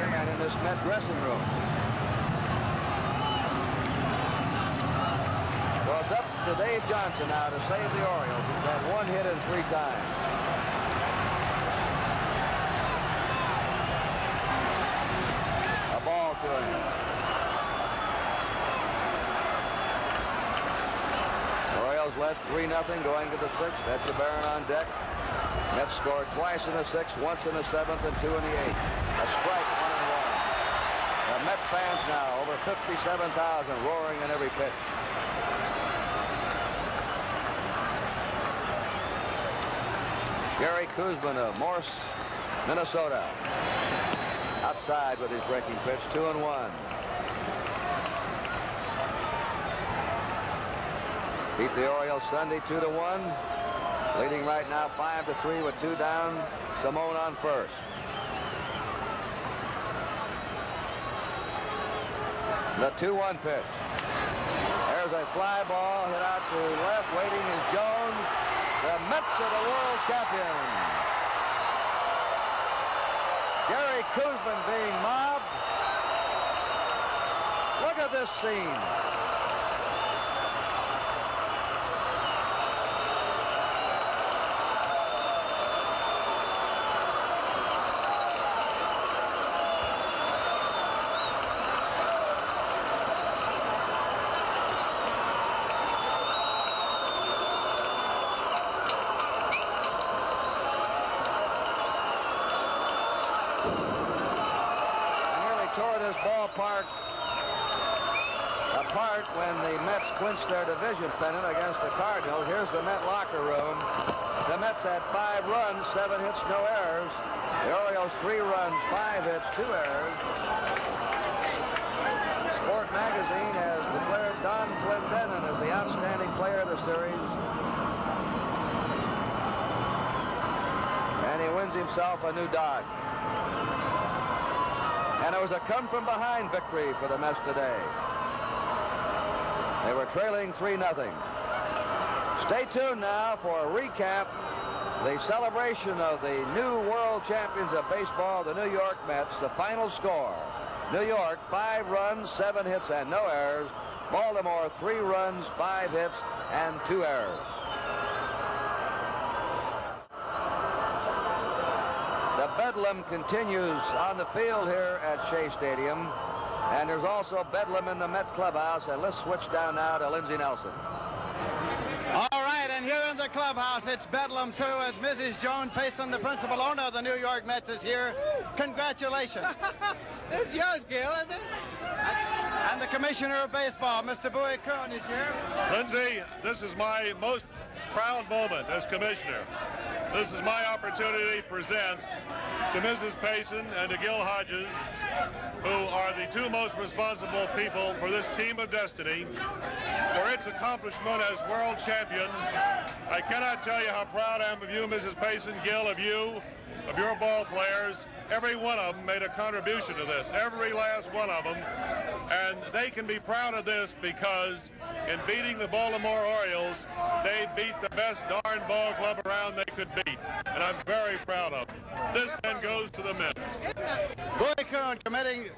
stadium and in this Met dressing room. Well, it's up to Dave Johnson now to save the Orioles. He's had 1 hit in 3 times. A ball to him. Orioles led 3-0 going to the 6th. Etchebarren on deck. Mets scored twice in the 6th, once in the 7th, and 2 in the 8th. A strike, 1-1. The Met fans now, over 57,000, roaring in every pitch. Gary Koosman of Morse, Minnesota. Outside with his breaking pitch, 2-1. Beat the Orioles Sunday 2-1. Leading right now 5-3 with 2 down. Simone on first. The 2-1 pitch. There's a fly ball hit out to left. Waiting is Jones. The Mets are the world champions. Gary Koosman being mobbed. Look at this scene. Tore this ballpark apart when the Mets clinched their division pennant against the Cardinals. Here's the Met locker room. The Mets had 5 runs, 7 hits, no errors. The Orioles 3 runs, 5 hits, 2 errors. Sport Magazine has declared Don Clendenon as the outstanding player of the series. And he wins himself a new Dodge. And it was a come-from-behind victory for the Mets today. They were trailing 3-0. Stay tuned now for a recap. The celebration of the new world champions of baseball, the New York Mets. The final score. New York, 5 runs, 7 hits, and no errors. Baltimore, 3 runs, 5 hits, and 2 errors. The bedlam continues on the field here at Shea Stadium, and there's also bedlam in the Met clubhouse. And let's switch down now to Lindsey Nelson. All right, and here in the clubhouse, it's bedlam too, as Mrs. Joan Payson, the principal owner of the New York Mets, is here. Congratulations. This is yours, Gil, isn't it? And the commissioner of baseball, Mr. Bowie Coon, is here. Lindsey, this is my most proud moment as commissioner. This is my opportunity to present to Mrs. Payson and to Gil Hodges, who are the 2 most responsible people for this team of destiny, for its accomplishment as world champion. I cannot tell you how proud I am of you, Mrs. Payson, Gil, of you, of your ball players. Every one of them made a contribution to this, every last one of them. And they can be proud of this because in beating the Baltimore Orioles, they beat the best darn ball club around they could beat. And I'm very proud of them. This then goes to the Mets. Bowie Coon committing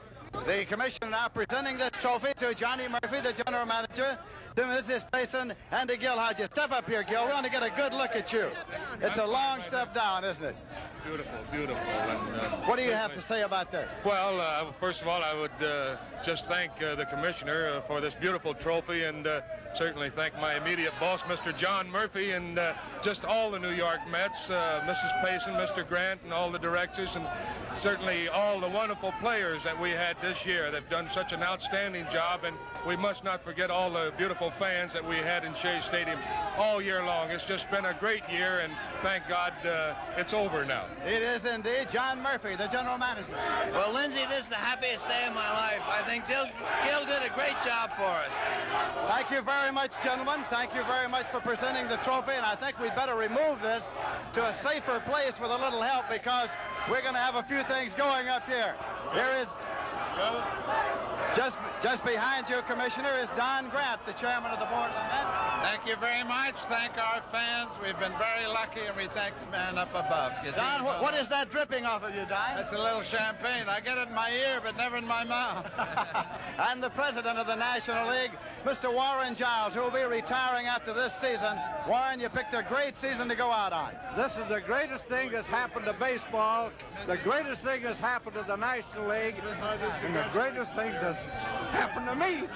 the commission now presenting this trophy to Johnny Murphy, the general manager, to Mrs. Payson, and to Gil Hodges. Step up here, Gil. We want to get a good look at you. It's a long step down, isn't it? Beautiful, beautiful. And, what do you have to say about this? Well, first of all, I would just thank the commissioner for this beautiful trophy, and certainly thank my immediate boss, Mr. John Murphy, and just all the New York Mets, Mrs. Payson, Mr. Grant, and all the directors, and certainly all the wonderful players that we had this year. They've done such an outstanding job, and we must not forget all the beautiful fans that we had in Shea Stadium all year long. It's just been a great year, and thank God it's over now. It is indeed. John Murphy, the general manager. Well, Lindsey, this is the happiest day of my life. I think Gil did a great job for us. Thank you very much, gentlemen. Thank you very much for presenting the trophy, and I think we'd better remove this to a safer place with a little help, because we're going to have a few things going up here. Here is Just behind you, Commissioner, is Don Grant, the chairman of the board of the Mets. Thank you very much. Thank our fans. We've been very lucky, and we thank the man up above. Don, what is that dripping off of you, Don? That's a little champagne. I get it in my ear, but never in my mouth. And the president of the National League, Mr. Warren Giles, who will be retiring after this season. Warren, you picked a great season to go out on. This is the greatest thing that's happened to baseball, the greatest thing that's happened to the National League, and the greatest thing that's happened to me.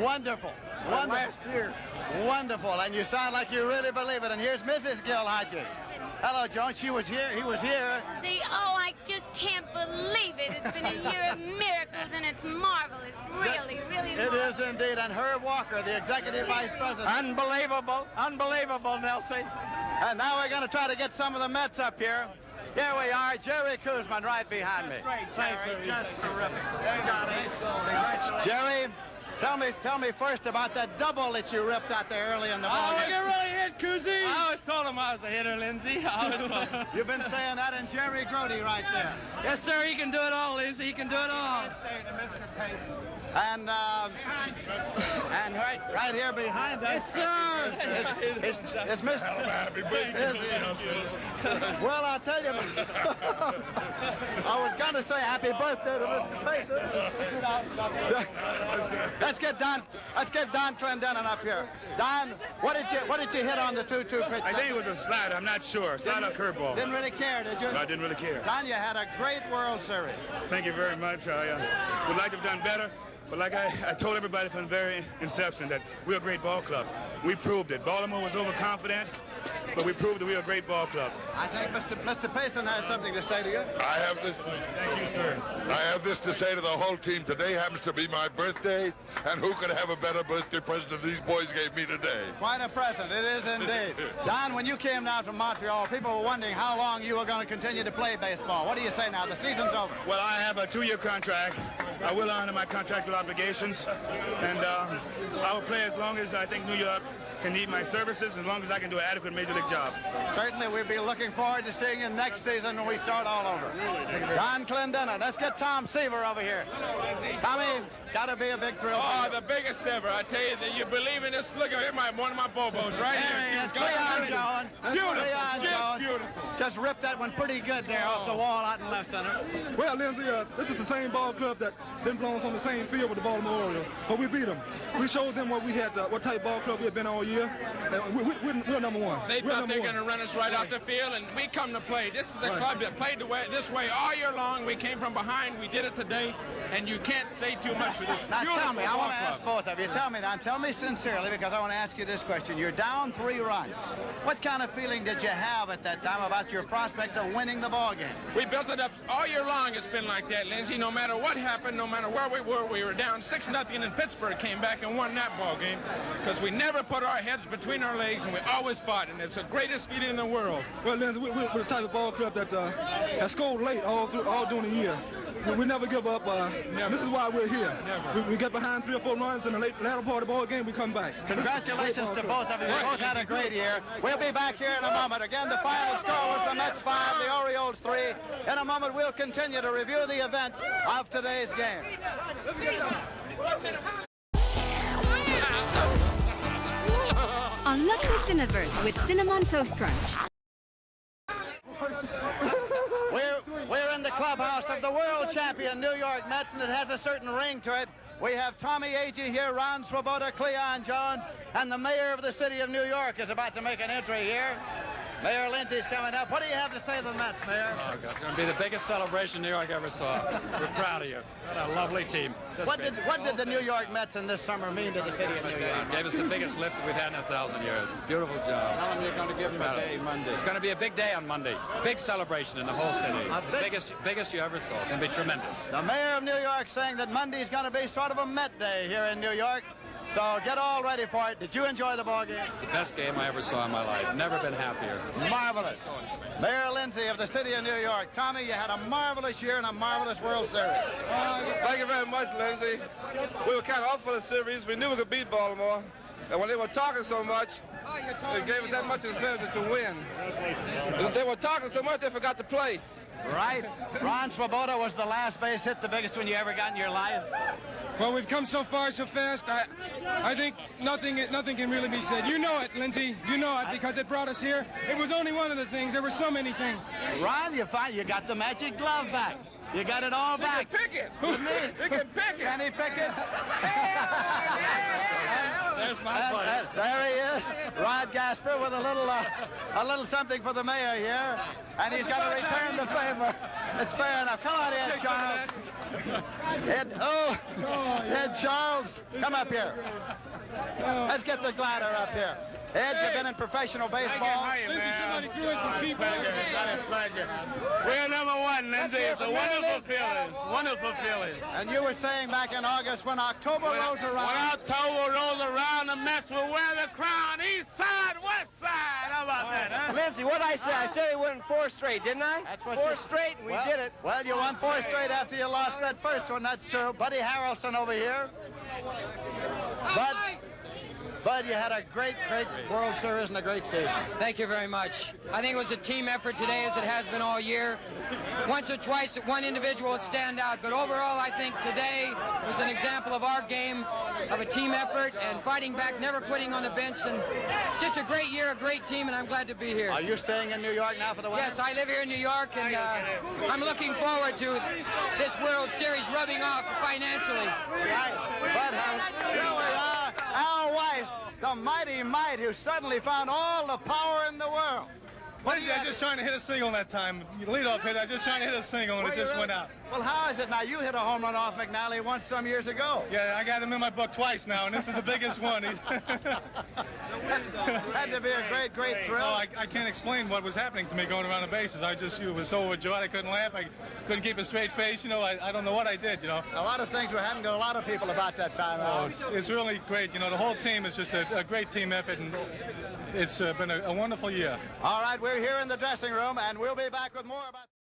Wonderful. Last year. Wonderful. And you sound like you really believe it. And here's Mrs. Gil Hodges. Hello, Joan. She was here. He was here. See, oh, I just can't believe it. It's been a year of miracles, and it's marvelous. Really, really It marvelous. is indeed. And Herb Walker, the executive vice president. Unbelievable. Unbelievable, Nelson. And now we're going to try to get some of the Mets up here. Here we are, Jerry Kuzman right behind me. Jerry. Just terrific. Jerry, tell me first about that double that you ripped out there early in the ball Oh, game. you really hit, Kuzi. I always told him I was the hitter, Lindsay. I always told him. You've been saying that, and Jerry Grody right there. Yes, sir, he can do it all, Lindsay. He can do it all. And right here behind us. Yes, sir. It's Mr. Well, I'll tell you. I was going to say happy birthday to Mr. Payson. Let's get Don Clendenin up here. Don, what did you hit on the 2-2 pitch? I think it was a slider. I'm not sure. Slider or curveball. Didn't really care, did you? No, I didn't really care. Don, you had a great World Series. Thank you very much. I would like to have done better. But like I told everybody from the very inception that we're a great ball club. We proved it. Baltimore was overconfident, but we proved that we're a great ball club. I think Mr. Payson has something to say to you. I have this. Thank you, sir. I have this to say to the whole team. Today happens to be my birthday, and who could have a better birthday present than these boys gave me today? Quite a present, it is indeed. Don, when you came down from Montreal, people were wondering how long you were going to continue to play baseball. What do you say now? The season's over. Well, I have a 2-year contract. I will honor my contractual obligations, and I will play as long as I think New York can need my services, as long as I can do an adequate Major League job. Certainly, we'll be looking forward to seeing you next season when we start all over. Don Clendenin. Let's get Tom Seaver over here. Tommy, got to be a big thrill. Oh, the biggest ever. I tell you, that you believe in this. Look at one of my bobos right here. It's Cleon Jones. Beautiful. Cleon Just Jones. beautiful. Just ripped that one pretty good there off the wall out in left center. Well, Lindsay, this is the same ball club that been blown on the same field with the Baltimore Orioles, but we beat them. We showed them what we had, what type of ball club we had been all year. And we're number one. They thought they were going to run us right out the field, and we come to play. This is a club that played this way all year long. We came from behind. We did it today, and you can't say too much for this Now beautiful tell me, I want to ball ask club. both of you. Tell me now, tell me sincerely, because I want to ask you this question. You're down 3 runs. What kind of feeling did you have at that time about your prospects of winning the ball game? We built it up all year long. It's been like that, Lindsay. No matter what happened, no matter where we were down 6-0, and Pittsburgh came back and won that ball game because we never put our heads between our legs, and we always fought, and it's the greatest feeling in the world. Well, Lindsay, we're the type of ball club that has scored late all during the year. We never give up. This is why we're here. We get behind 3 or 4 runs in the latter part of the ball game. We come back. Congratulations to both of you. You both had a great year. We'll be back here in a moment. Again, the final score was the Mets 5, the Orioles 3. In a moment, we'll continue to review the events of today's game. Unlock the Cineverse with Cinnamon Toast Crunch. We're in the clubhouse of the world champion New York Mets, and it has a certain ring to it. We have Tommy Agee here, Ron Swoboda, Cleon Jones, and the mayor of the city of New York is about to make an entry here. Mayor Lindsay's coming up. What do you have to say to the Mets, Mayor? Oh, God, it's going to be the biggest celebration New York ever saw. We're proud of you. What a lovely team. What did the New York Mets in this summer mean to the city of New York? Gave us the biggest lift that we've had in 1,000 years. Beautiful job. Tell them you're going to give them a day Monday. It's going to be a big day on Monday. Big celebration in the whole city. Biggest you ever saw. It's going to be tremendous. The mayor of New York saying that Monday's going to be sort of a Met day here in New York. So get all ready for it. Did you enjoy the ball game? It's the best game I ever saw in my life. Never been happier. Marvelous. Mayor Lindsay of the city of New York. Tommy, you had a marvelous year and a marvelous World Series. Thank you very much, Lindsay. We were kind of off for the series. We knew we could beat Baltimore. And when they were talking so much, it gave us that much incentive to win. They were talking so much, they forgot to play. Right. Ron Swoboda was the last base hit, the biggest one you ever got in your life. Well, we've come so far so fast. I think nothing can really be said. You know it, Lindsay. You know it because it brought us here. It was only one of the things. There were so many things. Ron, you got the magic glove back. You got it all back. He can pick it. With me. He can pick it. Can he pick it? There's my buddy. There he is, Rod Gasper, with a little something for the mayor here, and he's got to return the favor. It's fair enough. Come on, Ed Charles. Ed Charles, come up here. Let's get the glider up here. Ed, you've been in professional baseball. Somebody threw in some cheap We're number one, Lindsay. It's a wonderful feeling. Wonderful feeling. And you were saying back in August when October rolls around. When October rolls around, the Mets will wear the crown. East side, west side. How about that, huh? Lindsay, what did I say? I said we won 4 straight, didn't I? That's what 4 straight, and we did it. Well, you won 4 straight after you lost that first one. That's true. Buddy Harrelson over here. Bud, you had a great World Series and a great season. Thank you very much. I think it was a team effort today, as it has been all year. Once or twice, one individual would stand out, but overall, I think today was an example of our game, of a team effort and fighting back, never quitting on the bench, and just a great year, a great team, and I'm glad to be here. Are you staying in New York now for the winter? Yes, I live here in New York, and I'm looking forward to this World Series rubbing off financially. Right. But here we are, Al Weiss, the mighty Mite, who suddenly found all the power in the world. Lindsay, I was just trying to hit a single that time. Leadoff hit, I was just trying to hit a single, and it just went out. Well, how is it now? You hit a home run off McNally once some years ago. Yeah, I got him in my book twice now, and this is the biggest one. Had to be a great thrill. Oh, I can't explain what was happening to me going around the bases. I was so overjoyed I couldn't laugh. I couldn't keep a straight face. You know, I don't know what I did, you know. A lot of things were happening to a lot of people about that time. Oh, it's really great. You know, the whole team is just a great team effort, and it's been a wonderful year. All right, we're here in the dressing room, and we'll be back with more about